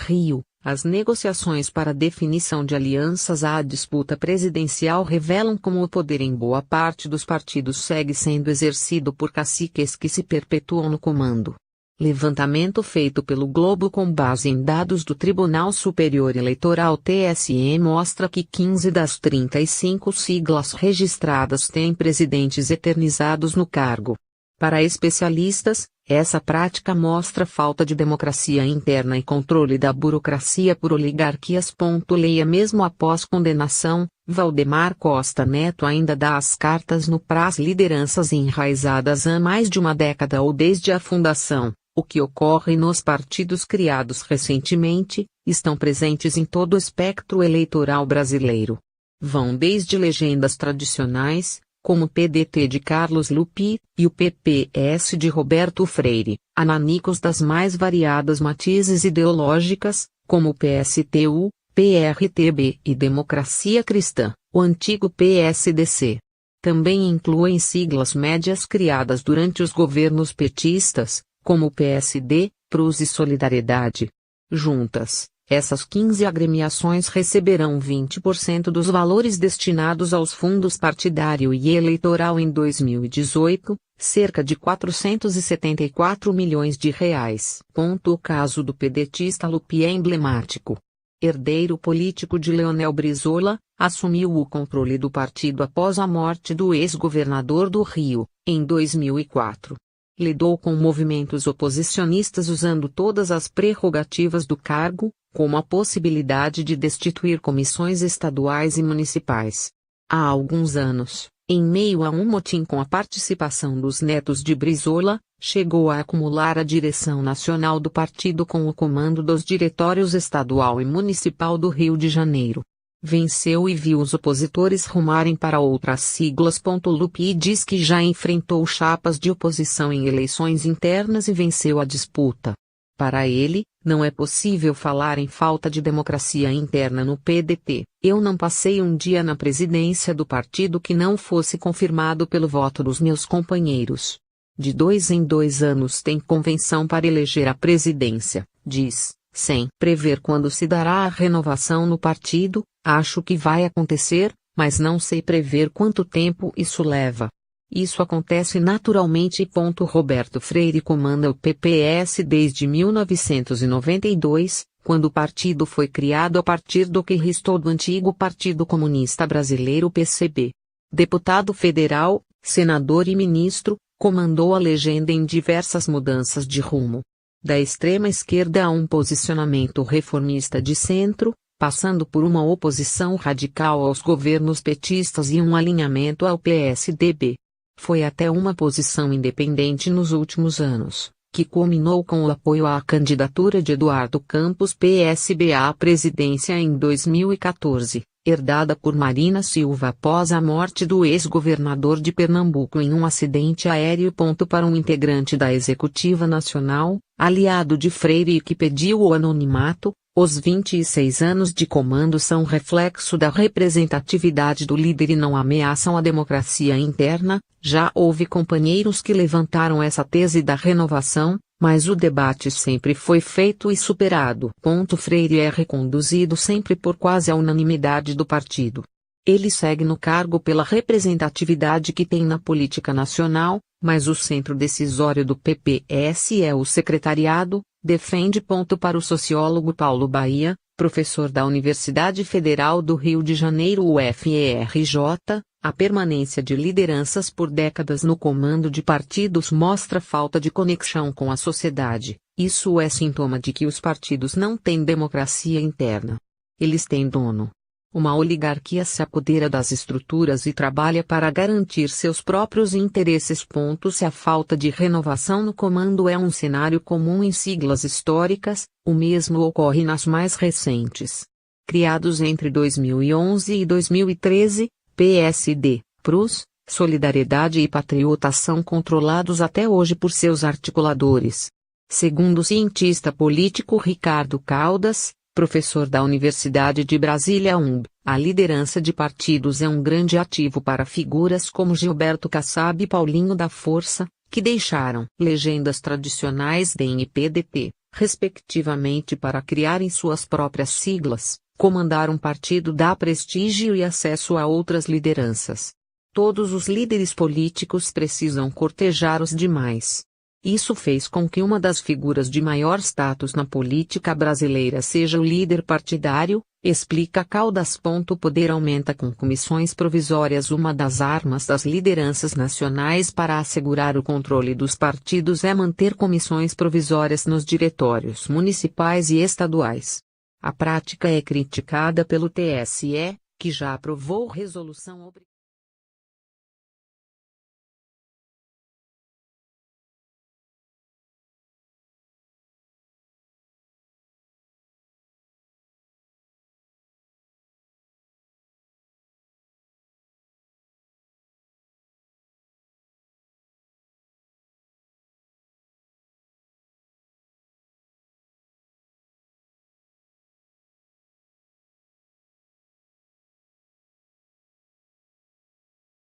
Rio, as negociações para definição de alianças à disputa presidencial revelam como o poder em boa parte dos partidos segue sendo exercido por caciques que se perpetuam no comando. Levantamento feito pelo Globo com base em dados do Tribunal Superior Eleitoral TSE mostra que 15 das 35 siglas registradas têm presidentes eternizados no cargo. Para especialistas, essa prática mostra falta de democracia interna e controle da burocracia por oligarquias. Leia mesmo após condenação, Valdemar Costa Neto ainda dá as cartas no pras lideranças enraizadas há mais de uma década ou desde a fundação. O que ocorre nos partidos criados recentemente, estão presentes em todo o espectro eleitoral brasileiro. Vão desde legendas tradicionais, como o PDT de Carlos Lupi, e o PPS de Roberto Freire, a nanicos das mais variadas matizes ideológicas, como o PSTU, PRTB e Democracia Cristã, o antigo PSDC. Também incluem siglas médias criadas durante os governos petistas, como o PSD, PRUS e Solidariedade. Juntas, essas 15 agremiações receberão 20% dos valores destinados aos fundos partidário e eleitoral em 2018, cerca de R$ 474 milhões. O caso do pedetista Lupi é emblemático. Herdeiro político de Leonel Brizola, assumiu o controle do partido após a morte do ex-governador do Rio, em 2004. Lidou com movimentos oposicionistas usando todas as prerrogativas do cargo, como a possibilidade de destituir comissões estaduais e municipais. Há alguns anos, em meio a um motim com a participação dos netos de Brizola, chegou a acumular a direção nacional do partido com o comando dos diretórios estadual e municipal do Rio de Janeiro. Venceu e viu os opositores rumarem para outras siglas. Lupi diz que já enfrentou chapas de oposição em eleições internas e venceu a disputa. Para ele, não é possível falar em falta de democracia interna no PDT. Eu não passei um dia na presidência do partido que não fosse confirmado pelo voto dos meus companheiros. De 2 em 2 anos tem convenção para eleger a presidência, diz, sem prever quando se dará a renovação no partido. Acho que vai acontecer, mas não sei prever quanto tempo isso leva. Isso acontece naturalmente. Roberto Freire comanda o PPS desde 1992, quando o partido foi criado a partir do que restou do antigo Partido Comunista Brasileiro PCB. Deputado federal, senador e ministro, comandou a legenda em diversas mudanças de rumo. Da extrema esquerda a um posicionamento reformista de centro, passando por uma oposição radical aos governos petistas e um alinhamento ao PSDB. Foi até uma posição independente nos últimos anos, que culminou com o apoio à candidatura de Eduardo Campos PSB à presidência em 2014, herdada por Marina Silva após a morte do ex-governador de Pernambuco em um acidente aéreo. Para um integrante da Executiva Nacional, aliado de Freire e que pediu o anonimato, os 26 anos de comando são reflexo da representatividade do líder e não ameaçam a democracia interna. Já houve companheiros que levantaram essa tese da renovação, mas o debate sempre foi feito e superado. Freire é reconduzido sempre por quase a unanimidade do partido. Ele segue no cargo pela representatividade que tem na política nacional, mas o centro decisório do PPS é o secretariado, defende. Para o sociólogo Paulo Bahia, professor da Universidade Federal do Rio de Janeiro UFRJ, a permanência de lideranças por décadas no comando de partidos mostra falta de conexão com a sociedade. Isso é sintoma de que os partidos não têm democracia interna. Eles têm dono. Uma oligarquia se apodera das estruturas e trabalha para garantir seus próprios interesses. Se a falta de renovação no comando é um cenário comum em siglas históricas, o mesmo ocorre nas mais recentes. Criados entre 2011 e 2013, PSD, PRUS, Solidariedade e Patriotas são controlados até hoje por seus articuladores. Segundo o cientista político Ricardo Caldas, professor da Universidade de Brasília UNB, a liderança de partidos é um grande ativo para figuras como Gilberto Kassab e Paulinho da Força, que deixaram legendas tradicionais DEM e PDT, respectivamente, para criarem suas próprias siglas. Comandar um partido dá prestígio e acesso a outras lideranças. Todos os líderes políticos precisam cortejar os demais. Isso fez com que uma das figuras de maior status na política brasileira seja o líder partidário, explica Caldas. O poder aumenta com comissões provisórias. Uma das armas das lideranças nacionais para assegurar o controle dos partidos é manter comissões provisórias nos diretórios municipais e estaduais. A prática é criticada pelo TSE, que já aprovou resolução